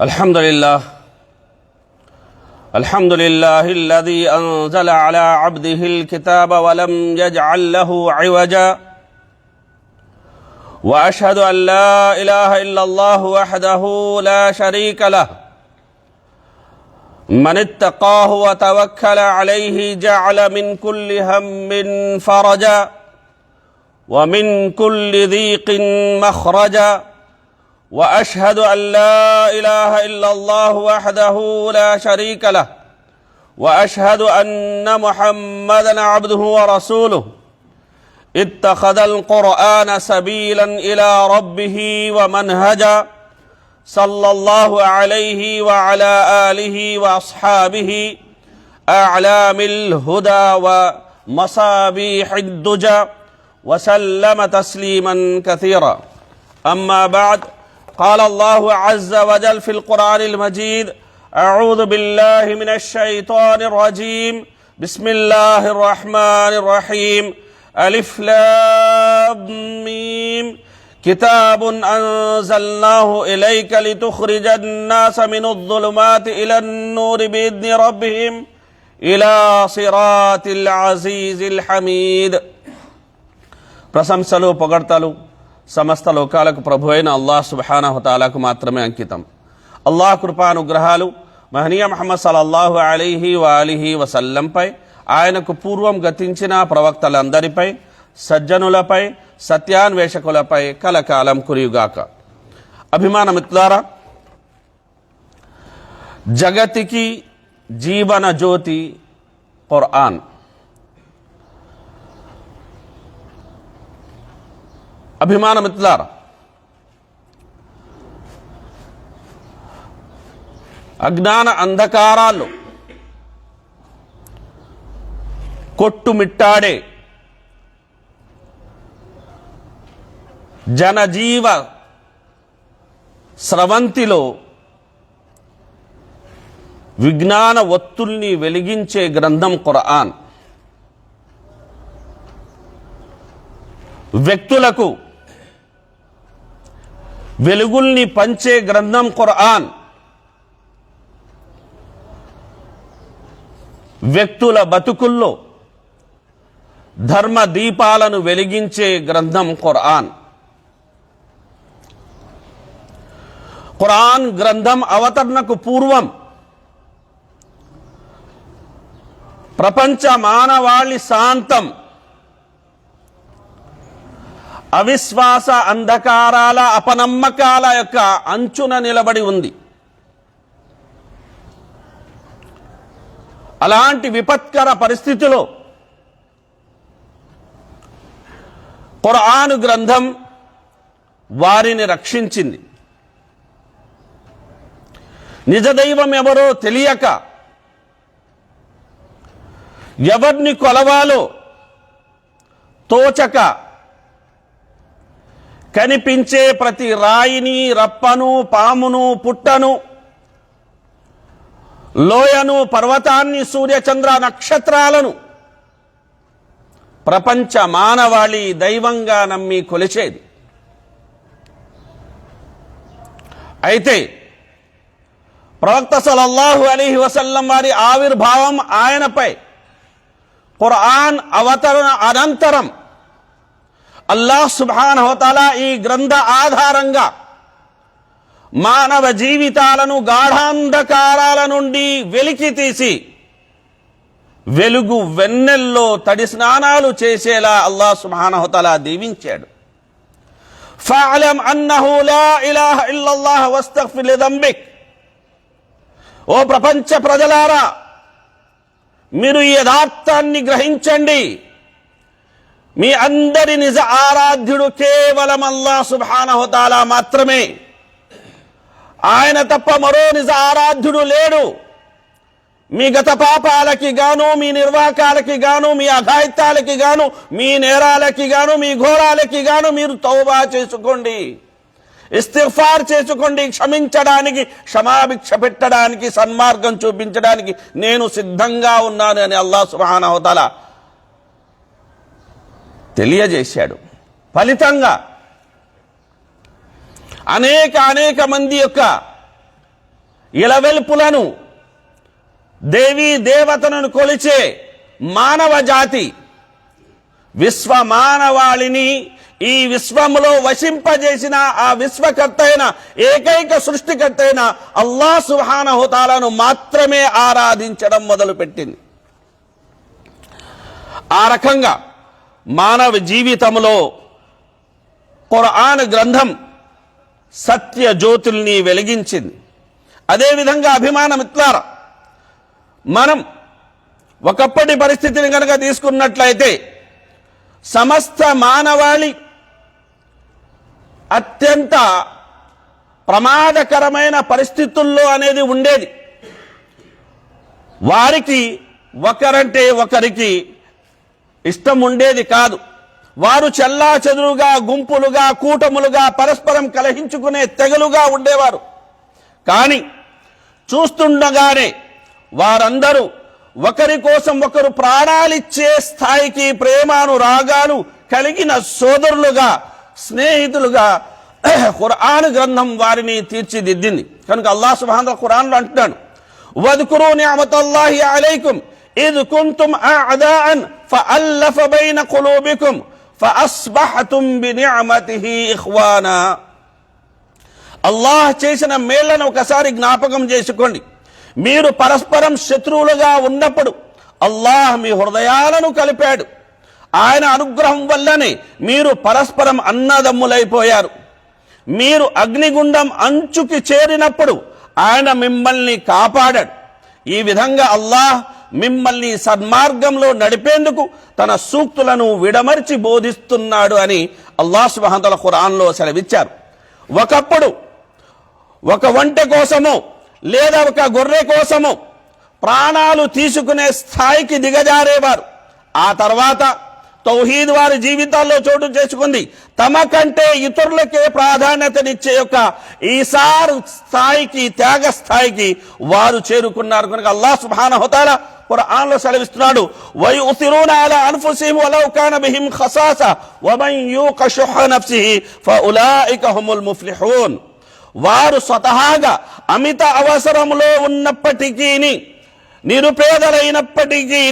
الحمد لله الذي أنزل على عبده الكتاب ولم يجعل له عوجا وأشهد أن لا إله إلا الله وحده لا شريك له من اتقاه وتوكل عليه جعل من كل هم فرجا ومن كل ضيق مخرجا وأشهد أن لا إله إلا الله وحده لا شريك له وأشهد أن محمدا عبده ورسوله اتخذ القرآن سبيلا إلى ربه ومنهجا صلى الله عليه وعلى آله وأصحابه أعلام الهدى ومصابيح الدجى وسلم تسليما كثيرا. أما بعد، قال الله عز وجل في القرآن المجيد: أعوذ بالله من الشيطان الرجيم، بسم الله الرحمن الرحيم، ألف لام ميم، كتاب أنزلناه إليك لتخرج الناس من الظلمات إلى النور بإذن ربهم إلى صراط العزيز الحميد. ప్రశంసలు పొగడ్తలు సమస్త లోకాలకు ప్రభు అయిన అల్లాహ్ సుబ్హానహు తఆలాకు మాత్రమే అంకితం. అల్లాహ్ కృపానుగ్రహాలు మహనీయ ముహమ్మద్ సల్లల్లాహు అలైహి వఆలిహి వసల్లంపై, ఆయనకు పూర్వం గతించిన ప్రవక్తలందరిపై, సజ్జనులపై, సత్యాన్వేషకులపై కలకాలం కురియుగాక. అభిమాన మిత్రులారా, జగతికి జీవన జ్యోతి ఖురాన్. అభిమాన మిత్రులారా, అజ్ఞాన అంధకారాలు కొట్టుమిట్టాడే జనజీవ స్రవంతిలో విజ్ఞాన ఒత్తుల్ని వెలిగించే గ్రంథం ఖురాన్. వ్యక్తులకు వెలుగుల్ని పంచే గ్రంథం ఖురాన్. వ్యక్తుల బతుకుల్లో ధర్మ దీపాలను వెలిగించే గ్రంథం ఖురాన్. ఖురాన్ గ్రంథం అవతరణకు పూర్వం ప్రపంచ మానవాళి శాంతం అవిశ్వాస అంధకారాల అపనమ్మకాల యొక్క అంచున నిలబడి ఉంది. అలాంటి విపత్కర పరిస్థితిలో ఖురాన్ గ్రంథం వారిని రక్షించింది. నిజదైవం ఎవరో తెలియక, ఎవరిని కొలవాలో తోచక, కనిపించే ప్రతి రాయిని, రప్పను, పామును, పుట్టను, లోయను, పర్వతాన్ని, సూర్యచంద్ర నక్షత్రాలను ప్రపంచ మానవాళి దైవంగా నమ్మి కొలిచేది. అయితే ప్రవక్త సల్లల్లాహు అలైహి వసల్లం వారి ఆవిర్భావం, ఆయనపై ఖురాన్ అవతరణ అనంతరం అల్లాహ్ సుబ్హానహు తఆలా ఈ గ్రంథ ఆధారంగా మానవ జీవితాలను గాఢాంధకారాల నుండి వెలికి తీసి వెలుగు వెన్నెల్లో తడి స్నానాలు చేసేలా అల్లాహ్ సుబ్హానహు తఆలా దీవించాడు. ఫఅలమ్ అన్నహు లా ఇలాహ ఇల్లల్లాహ్ వస్తగ్ఫిర్ లిదంబిక్. ఓ ప్రపంచ ప్రజలారా, మీరు ఈ యథార్థాన్ని గ్రహించండి. మీ అందరి నిజ ఆరాధ్యుడు కేవలం అల్లాహ్ సుబ్హానహు తఆలా మాత్రమే. ఆయన తప్ప మరో నిజ ఆరాధ్యుడు లేడు. మీ గత పాపాలకి గాను, మీ నిర్వాకాలకి గాను, మీ అఘాయిత్యాలకి గాను, మీ నేరాలకి గాను, మీ ఘోరాలకి గాను మీరు తౌబా చేసుకోండి, ఇస్తిగ్ఫార్ చేసుకోండి. క్షమించడానికి, క్షమాభిక్ష పెట్టడానికి, సన్మార్గం చూపించడానికి నేను సిద్ధంగా ఉన్నాను అని అల్లాహ్ సుబ్హానహు తఆలా తెలియజేశాడు. ఫలితంగా అనేక మంది యొక్క ఇలవెల్పులను దేవీ దేవతలను కొలిచే మానవ జాతి విశ్వ మానవాళిని ఈ విశ్వములో వశింపజేసిన ఆ విశ్వకర్త అయిన ఏకైక సృష్టికర్త అయిన అల్లాహ్ సుబ్హానహు తఆలాను మాత్రమే ఆరాధించడం మొదలుపెట్టింది. ఆ రకంగా మానవ జీవితంలో ఖురాన్ గ్రంథం సత్య జ్యోతుల్ని వెలిగించింది. అదేవిధంగా అభిమాన మిత్రులారా, మనం ఒకప్పటి పరిస్థితిని కనుక తీసుకున్నట్లయితే సమస్త మానవాళి అత్యంత ప్రమాదకరమైన పరిస్థితుల్లో అనేది ఉండేది. వారికి ఒకరంటే ఒకరికి ఇష్టం ఉండేది కాదు. వారు చెల్లా చెదురుగా, గుంపులుగా, కూటములుగా, పరస్పరం కలహించుకునే తెగలుగా ఉండేవారు. కానీ చూస్తుండగానే వారందరూ ఒకరి కోసం ఒకరు ప్రాణాలిచ్చే స్థాయికి ప్రేమానురాగాలు కలిగిన సోదరులుగా, స్నేహితులుగా ఖురాన్ గ్రంథం వారిని తీర్చిదిద్దింది. కనుక అల్లాహ్ సుబ్హానహు ఖురాన్లో అంటున్నాడు, వద్కురూ నిఅమతల్లాహి అలైకుం ఇద్ కుంతుం అఅదాఅన్ ఫఅల్లఫ బైన ఖులూబికుం ఫఅస్బహతుం బినిఅమతిహి ఇఖ్వానా. అల్లాహ్ చేసిన మేళ్లను ఒకసారి జ్ఞాపకం చేసుకోండి. మీరు పరస్పరం శత్రువులుగా ఉన్నప్పుడు అల్లాహ్ మీ హృదయాలను కలిపాడు. ఆయన అనుగ్రహం వల్లనే మీరు పరస్పరం అన్నదమ్ములైపోయారు. మీరు అగ్నిగుండం అంచుకి చేరినప్పుడు ఆయన మిమ్మల్ని కాపాడాడు. ఈ విధంగా అల్లాహ్ మిమ్మల్ని సన్మార్గంలో నడిపేందుకు తన సూక్తులను విడమర్చి బోధిస్తున్నాడు అని అల్లాహ్ సుబ్హానహు వతఆలా ఖురాన్లో సెలవిచ్చారు. ఒకప్పుడు ఒక వంట కోసమో లేదా ఒక గొర్రె కోసమో ప్రాణాలు తీసుకునే స్థాయికి దిగజారేవారు. ఆ తర్వాత తౌహీద్ వారి జీవితాల్లో చోటు చేసుకుంది. తమ కంటే ఇతరులకే ప్రాధాన్యతనిచ్చే యొక్క ఈసార్ స్థాయికి, త్యాగ స్థాయికి వారు చేరుకున్నారు. కనుక అల్లాహ్ సుబ్హానహు వతఆలా ఖురాన్లో సెలవిస్తున్నాడు, వయుసిరూన అలా అన్ఫుసిహిం వలౌ కాన బిహిం ఖసాసా వమన్ యూక షుహ నఫ్సిహి ఫఉలైక హుముల్ ముఫ్లిహూన్. వారు స్వతహాగా అమిత అవసరంలో ఉన్నప్పటికీ, నిరుపేదలైనప్పటికీ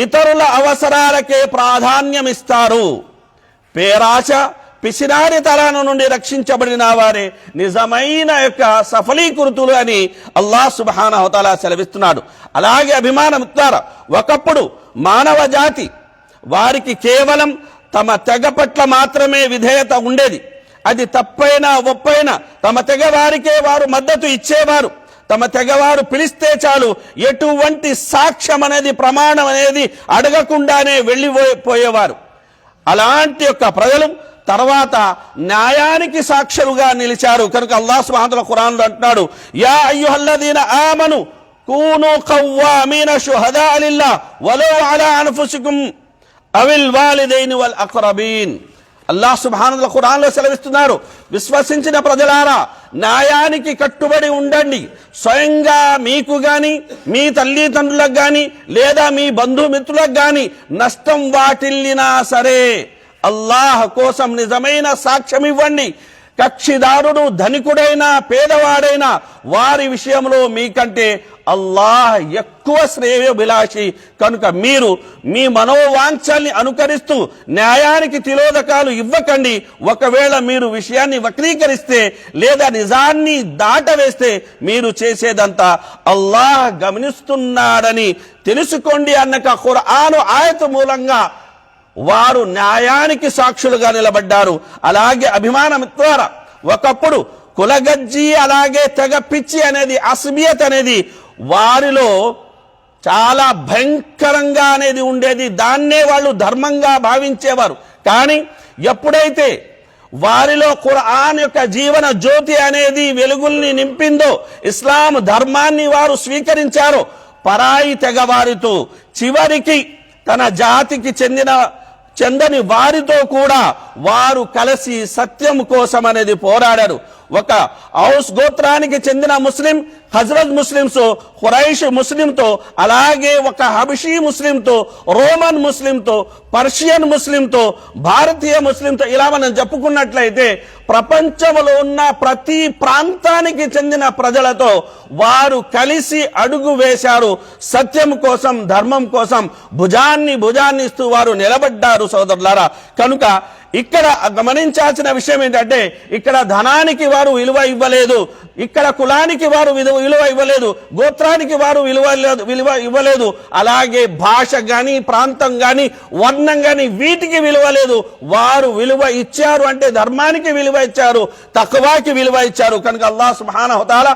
ఇతరుల అవసరాలకే ప్రాధాన్యమిస్తారు. పేరాశ, పిసినారితనం నుండి రక్షించబడిన వారే నిజమైన యొక్క సఫలీకృతులు అని అల్లాహ్ సుబ్హానహు వతఆలా సెలవిస్తున్నాడు. అలాగే అభిమాన మిత్రులారా, ఒకప్పుడు మానవ జాతి వారికి కేవలం తమ తెగ పట్ల మాత్రమే విధేయత ఉండేది. అది తప్పైనా ఒప్పైనా తమ తెగ వారికే వారు మద్దతు ఇచ్చేవారు. తమ తెగవారు పిలిస్తే చాలు ఎటువంటి సాక్ష్యం అనేది, ప్రమాణం అనేది అడగకుండానే వెళ్ళిపోయేవారు. అలాంటి యొక్క ప్రజలు తర్వాత న్యాయానికి సాక్షులుగా నిలిచారు. కనుక అల్లాహ్ సుబ్హానహు వతఆలా ఖురాన్లో అంటున్నాడు, యా అయ్యుహల్లదీన ఆమను కూను ఖవ్వామీన షుహదా లిల్లాహ్ వలౌ అలా అన్ఫుసికుం అవిల్ వాలిదైని వల్ అక్రబీన్. అల్లాహ్ సుబ్హానహు వతఆలా ఖురాన్లో సెలవిస్తున్నారు, విశ్వసించిన ప్రజలారా న్యాయానికి కట్టుబడి ఉండండి. స్వయంగా మీకు గాని, మీ తల్లిదండ్రులకు గాని, లేదా మీ బంధుమిత్రులకు గాని నష్టం వాటిల్లినా సరే అల్లాహ్ కోసం నిజమైన సాక్ష్యం ఇవ్వండి. కక్షిదారుడు ధనికుడైనా పేదవాడైనా వారి విషయంలో మీకంటే అల్లాహ్ ఎక్కువ శ్రేయోభిలాషి. కనుక మీరు మీ మనోవాంఛల్ని అనుకరిస్తూ న్యాయానికి తిలోదకాలు ఇవ్వకండి. ఒకవేళ మీరు విషయాన్ని వక్రీకరిస్తే లేదా నిజాన్ని దాటవేస్తే మీరు చేసేదంతా అల్లాహ్ గమనిస్తున్నాడని తెలుసుకోండి అన్నక ఖురాను ఆయత మూలంగా వారు న్యాయానికి సాక్షులుగా నిలబడ్డారు. అలాగే అభిమాన మిత్రులారా, ఒకప్పుడు కులగజ్జి, అలాగే తెగ పిచ్చి అనేది, అస్మియత్ అనేది వారిలో చాలా భయంకరంగా అనేది ఉండేది. దాన్నే వాళ్ళు ధర్మంగా భావించేవారు. కానీ ఎప్పుడైతే వారిలో ఖురాన్ యొక్క జీవన జ్యోతి అనేది వెలుగుల్ని నింపిందో, ఇస్లాం ధర్మాన్ని వారు స్వీకరించారో, పరాయి తెగ వారితో, చివరికి తన జాతికి చెందని వారితో కూడా వారు కలిసి సత్యం కోసం అనేది పోరాడారు. ఒక ఔస్ గోత్రానికి చెందిన ముస్లిం హజ్రత్ ముస్లింస్, ఖురైష్ ముస్లింతో, అలాగే ఒక హబషీ ముస్లింతో, రోమన్ ముస్లింతో, పర్షియన్ ముస్లింతో, భారతీయ ముస్లింతో, ఇలా మనం చెప్పుకున్నట్లయితే ప్రపంచంలో ఉన్న ప్రతి ప్రాంతానికి చెందిన ప్రజలతో వారు కలిసి అడుగు వేశారు. సత్యం కోసం, ధర్మం కోసం భుజాన్ని ఇస్తూ వారు నిలబడ్డారు సోదరులారా. కనుక ఇక్కడ గమనించాల్సిన విషయం ఏంటంటే, ఇక్కడ ధనానికి వారు విలువ ఇవ్వలేదు, ఇక్కడ కులానికి వారు విలువ ఇవ్వలేదు, గోత్రానికి వారు విలువ ఇవ్వలేదు, అలాగే భాష గాని, ప్రాంతం గాని, వర్ణం గాని వీటికి విలువ లేదు. వారు విలువ ఇచ్చారు అంటే ధర్మానికి విలువ ఇచ్చారు, తక్వాకి విలువ ఇచ్చారు. కనుక అల్లాహ్ సుబ్హానహు వ తఆలా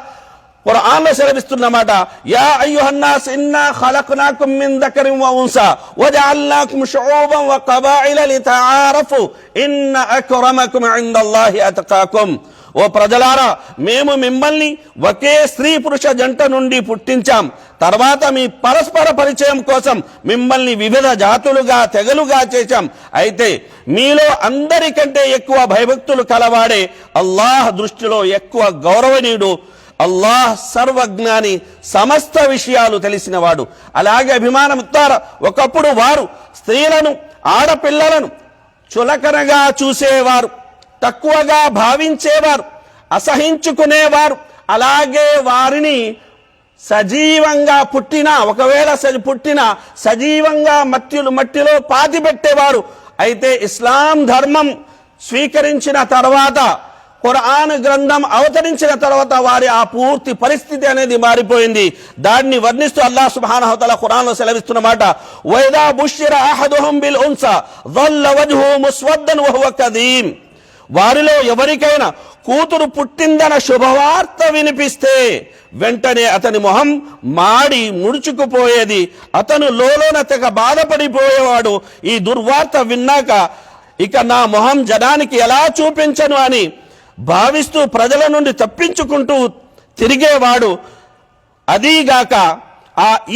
ఖురాన్లో సెలవిస్తున్నమాట, యా అయ్యుహన్నాస్ ఇన్నా ఖలక్నాకుం మిన్ దకరిన్ వ ఉన్సా వజఅల్నాకుం షుఊబన్ వ కబాయిల లితఆరఫు ఇన్న అక్రమకుం ఇందల్లాహి అత్కాకుం. ఓ ప్రజలారా, మేము మిమ్మల్ని ఒకే స్త్రీ పురుష జంట నుండి పుట్టించాం. తర్వాత మీ పరస్పర పరిచయం కోసం మిమ్మల్ని వివిధ జాతులుగా, తెగలుగా చేశాం. అయితే మీలో అందరికంటే ఎక్కువ భయభక్తులు కలవాడే అల్లాహ్ దృష్టిలో ఎక్కువ గౌరవనీయుడు. అల్లాహ్ సర్వజ్ఞాని, సమస్త విషయాలు తెలిసినవాడు. అలాగే అభిమానముత్తారా, ఒకప్పుడు వారు స్త్రీలను, ఆడపిల్లలను చులకనగా చూసేవారు, తక్కువగా భావించేవారు, అసహించుకునేవారు. అలాగే వారిని సజీవంగా ఒకవేళ పుట్టినా సజీవంగా మట్టిలో పాతిపెట్టేవారు. అయితే ఇస్లాం ధర్మం స్వీకరించిన తర్వాత, ఖురాన్ గ్రంథం అవతరించిన తర్వాత వారి ఆ పూర్తి పరిస్థితి అనేది మారిపోయింది. దాన్ని వర్ణిస్తూ అల్లాహ్ సుబ్హానహు వ తఆలా ఖురాన్లో సెలవిస్తున్నమాట, వైదా బుష్షిర అహదుహుం బిల్ ఉన్సా ظل వజ్హుహు ముస్వద్దన్ వహువ కదీమ్. వారిలో ఎవరికైనా కూతురు పుట్టిందన్న శుభవార్త వినిపిస్తే వెంటనే అతని మొహం మాడి ముడుచుకుపోయేది. అతను లోలోన తెగ బాధపడిపోయేవాడు. ఈ దుర్వార్త విన్నాక ఇక నా మొహం జనానికి ఎలా చూపించను అని భావిస్తూ ప్రజల నుండి తప్పించుకుంటూ తిరిగేవాడు. అదీగాక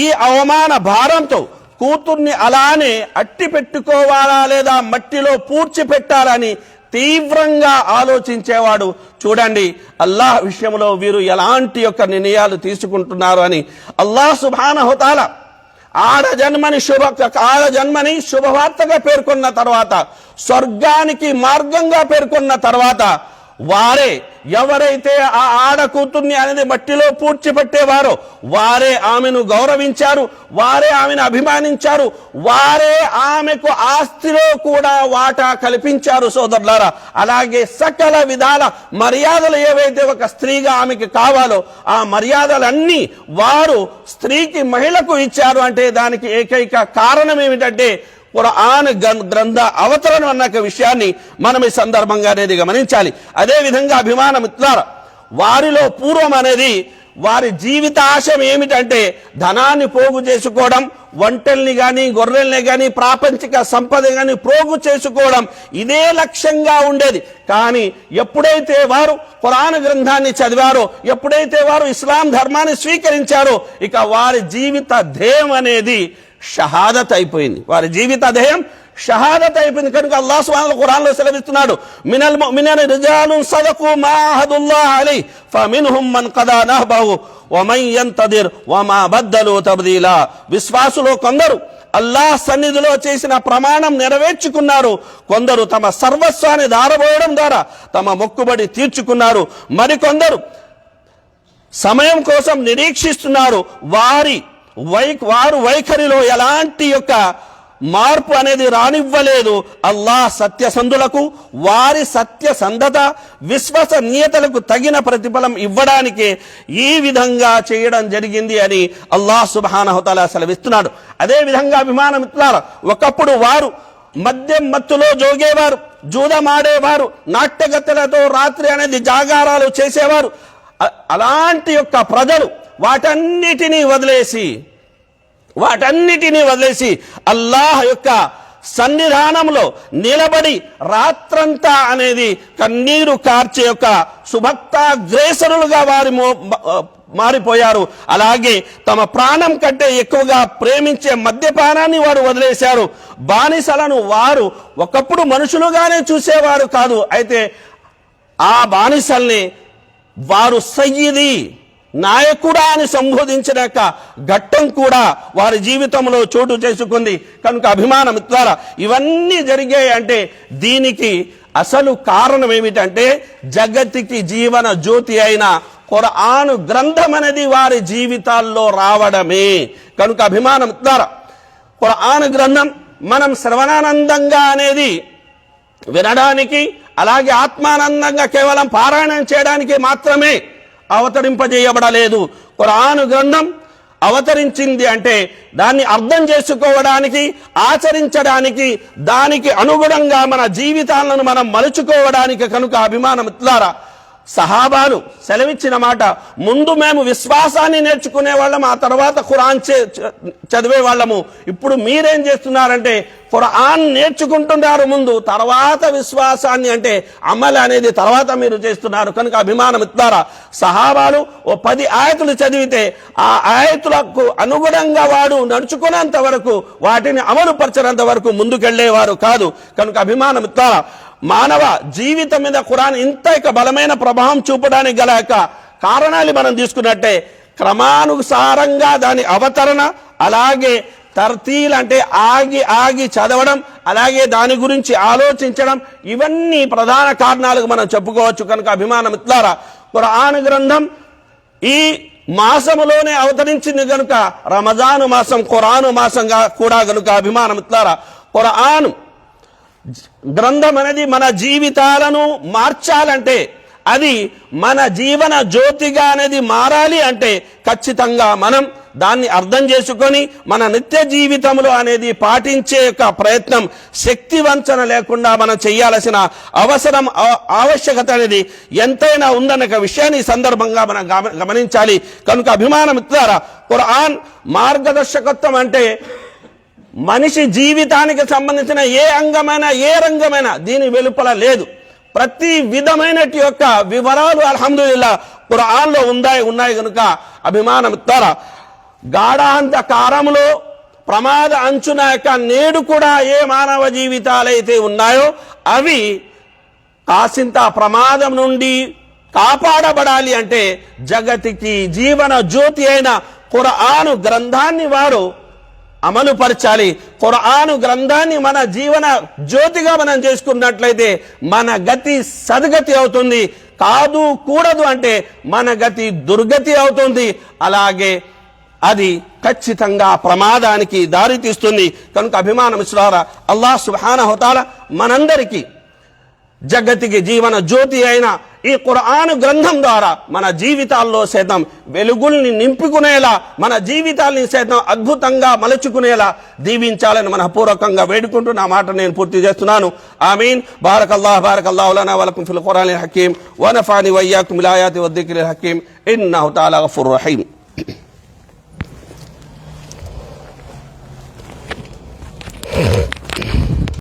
ఈ అవమాన భారంతో కూతుర్ని అలానే అట్టి పెట్టుకోవాలా లేదా మట్టిలో పూడ్చిపెట్టాలని తీవ్రంగా ఆలోచించేవాడు. చూడండి అల్లాహ్ విషయంలో వీరు ఎలాంటి యొక్క నిర్ణయాలు తీసుకుంటున్నారు అని. అల్లాహ్ సుబ్హానహు వ తఆలా ఆడ జన్మని శుభవార్తగా పేర్కొన్న తర్వాత, స్వర్గానికి మార్గంగా పేర్కొన్న తర్వాత, వారే ఎవరైతే ఆ ఆడ కూతుర్ని అనేది మట్టిలో పూడ్చిపెట్టేవారో వారే ఆమెను గౌరవించారు, వారే ఆమెను అభిమానించారు, వారే ఆమెకు ఆస్తిలో కూడా వాటా కల్పించారు సోదరులారా. అలాగే సకల విధాల మర్యాదలు ఏవైతే ఒక స్త్రీగా ఆమెకి కావాలో ఆ మర్యాదలన్నీ వారు స్త్రీకి, మహిళకు ఇచ్చారు. అంటే దానికి ఏకైక కారణం ఏమిటంటే ఖురాన్ గ్రంథ అవతరణ అన్న విషయాన్ని మనం ఈ సందర్భంగా అనేది గమనించాలి. అదే విధంగా అభిమానమిత్రులారా, వారిలో పూర్వం అనేది వారి జీవిత ఆశయం ఏమిటంటే ధనాన్ని పోగు చేసుకోవడం, ఒంటెల్ని గాని, గొర్రెల్ని గాని, ప్రాపంచిక సంపద గాని పోగు చేసుకోవడం, ఇదే లక్ష్యంగా ఉండేది. కానీ ఎప్పుడైతే వారు ఖురాన్ గ్రంథాన్ని చదివారో, ఎప్పుడైతే వారు ఇస్లాం ధర్మాన్ని స్వీకరించారో, ఇక వారి జీవిత ధ్యేయం అనేది షహాదత్ అయిపోయింది. వారి జీవిత ధ్యేయం షహాదత్ అయిపోయింది. కనుక అల్లాహ్ సుబ్హానహు ఖురాన్లో సెలవిస్తున్నాడు, మినల్ ముమినీన రిజాలున్ సదకు మా అహదుల్లాహ్ అలైహి ఫమిన్హుం మన్ ఖదా నహబహు వమన్ యంతదిర్ వమా బద్దలు తబ్దీలా. విశ్వాసులో కొందరు అల్లాహ్ సన్నిధిలో చేసిన ప్రమాణం నెరవేర్చుకున్నారు, కొందరు తమ సర్వస్వాన్ని దారబోయడం ద్వారా తమ మొక్కుబడి తీర్చుకున్నారు, మరికొందరు సమయం కోసం నిరీక్షిస్తున్నారు. వారు వైఖరిలో ఎలాంటి యొక్క మార్పు అనేది రానివ్వలేదు. అల్లాహ్ సత్యసంధులకు వారి సత్యసంధత, విశ్వసనీయతలకు తగిన ప్రతిఫలం ఇవ్వడానికి ఈ విధంగా చేయడం జరిగింది అని అల్లాహ్ సుబ్హానహు వ తఆలా సెలవిస్తున్నాడు. అదే విధంగా అభిమానమిత్రులారా, ఒకప్పుడు వారు మద్యం మత్తులో జోగేవారు, జూదమాడేవారు, నాట్యగత్తెలతో రాత్రి అనేది జాగారాలు చేసేవారు. అలాంటి యొక్క ప్రజలు వాటన్నిటినీ వదిలేసి అల్లాహ్ యొక్క సన్నిధానంలో నిలబడి రాత్రంతా అనేది కన్నీరు కార్చే యొక్క సుభక్తాగ్రేసరులుగా వారి మారిపోయారు. అలాగే తమ ప్రాణం కంటే ఎక్కువగా ప్రేమించే మద్యపానాన్ని వారు వదిలేశారు. బానిసలను వారు ఒకప్పుడు మనుషులుగానే చూసేవారు కాదు, అయితే ఆ బానిసల్ని వారు సయ్యిది నాయకుడా అని సంబోధించిన ఘట్టం కూడా వారి జీవితంలో చోటు చేసుకుంది. కనుక అభిమాన మిత్రులారా, ఇవన్నీ జరిగాయి అంటే దీనికి అసలు కారణం ఏమిటంటే జగతికి జీవన జ్యోతి అయిన ఖురాను గ్రంథం అనేది వారి జీవితాల్లో రావడమే. కనుక అభిమాన మిత్రులారా, ఖురాను గ్రంథం మనం శ్రవణానందంగా అనేది వినడానికి, అలాగే ఆత్మానందంగా కేవలం పారాయణం చేయడానికి మాత్రమే అవతరింపజేయబడలేదు. ఖురాను గ్రంథం అవతరించింది అంటే దాన్ని అర్థం చేసుకోవడానికి, ఆచరించడానికి, దానికి అనుగుణంగా మన జీవితాలను మనం మలుచుకోవడానికి. కనుక అభిమాన మిత్రులారా, సహాబాలు సెలవిచ్చిన మాట, ముందు మేము విశ్వాసాన్ని నేర్చుకునే వాళ్ళము, ఆ తర్వాత ఖురాన్ చదివే వాళ్ళము. ఇప్పుడు మీరేం చేస్తున్నారంటే ఖురాన్ నేర్చుకుంటున్నారు ముందు, తర్వాత విశ్వాసాన్ని అంటే అమలు అనేది తర్వాత మీరు చేస్తున్నారు. కనుక అభిమాన మిత్రులారా, సహాబాలు ఓ 10 ఆయతులు చదివితే ఆ ఆయతులకు అనుగుణంగా వాడు నడుచుకునేంత వరకు, వాటిని అమలు పరచనంత వరకు ముందుకెళ్లేవారు కాదు. కనుక అభిమాన మిత్రులారా, మానవ జీవితం మీద ఖురాన్ ఇంత బలమైన ప్రభావం చూపడానికి గల కారణాలు మనం తీసుకున్నట్టే క్రమానుసారంగా దాని అవతరణ, అలాగే తర్తీల్ అంటే ఆగి ఆగి చదవడం, అలాగే దాని గురించి ఆలోచించడం, ఇవన్నీ ప్రధాన కారణాలుగా మనం చెప్పుకోవచ్చు. కనుక అభిమాన మిత్రులారా, ఖురాన్ గ్రంథం ఈ మాసములోనే అవతరించింది కనుక రమజాను మాసం ఖురాను మాసంగా కూడా కనుక అభిమాన మిత్రులారా, ఖురాన్ గ్రంథం అనేది మన జీవితాలను మార్చాలంటే, అది మన జీవన జ్యోతిగా అనేది మారాలి అంటే ఖచ్చితంగా మనం దాన్ని అర్థం చేసుకొని మన నిత్య జీవితంలో అనేది పాటించే ప్రయత్నం శక్తి వంచన లేకుండా మనం చేయాల్సిన అవసరం, ఆవశ్యకత అనేది ఎంతైనా ఉందన్న విషయాన్ని సందర్భంగా మనం గమనించాలి. కనుక అభిమాన మిత్రులారా, ఖురాన్ మార్గదర్శకత్వం అంటే మనిషి జీవితానికి సంబంధించిన ఏ అంగమైనా, ఏ రంగమైనా దీని వెలుపల లేదు. ప్రతి విధమైన యొక్క వివరాలు అల్హమ్దులిల్లా ఖురాన్లో ఉన్నాయి కనుక అభిమాన మిత్రులారా, గాఢాంధకారంలో ప్రమాద అంచున నేడు కూడా ఏ మానవ జీవితాలైతే ఉన్నాయో అవి కాసింత ప్రమాదం నుండి కాపాడబడాలి అంటే జగతికి జీవన జ్యోతి అయిన ఖురాను గ్రంథాన్ని వారు అమలు పరచాలి. ఖురాను గ్రంథాన్ని మన జీవన జ్యోతిగా మనం చేసుకున్నట్లయితే మన గతి సద్గతి అవుతుంది, కాదు కూడదు అంటే మన గతి దుర్గతి అవుతుంది. అలాగే అది ఖచ్చితంగా ప్రమాదానికి దారితీస్తుంది. కనుక అభిమాన మిత్రులారా, అల్లాహ్ సుబ్హానహు వ తఆలా మనందరికీ జగతికి జీవన జ్యోతి అయిన ఈ ఖురాను గ్రంథం ద్వారా మన జీవితాల్లో సైతం వెలుగుల్ని నింపుకునేలా, మన జీవితాల్ని సైతం అద్భుతంగా మలుచుకునేలా దీవించాలని మనపూర్వకంగా వేడుకుంటూ నా మాట నేను పూర్తి చేస్తున్నాను. ఆమీన్. బారకల్లాహు లనా వ లకుం ఫిల్ ఖురానిల్ హకీమ్ వ నఫఅని వ ఇయ్యాకుం బిల్ ఆయాతి వద్ దిక్రిల్ హకీమ్ ఇన్నహు తఆలా గఫూరుర్ రహీమ్.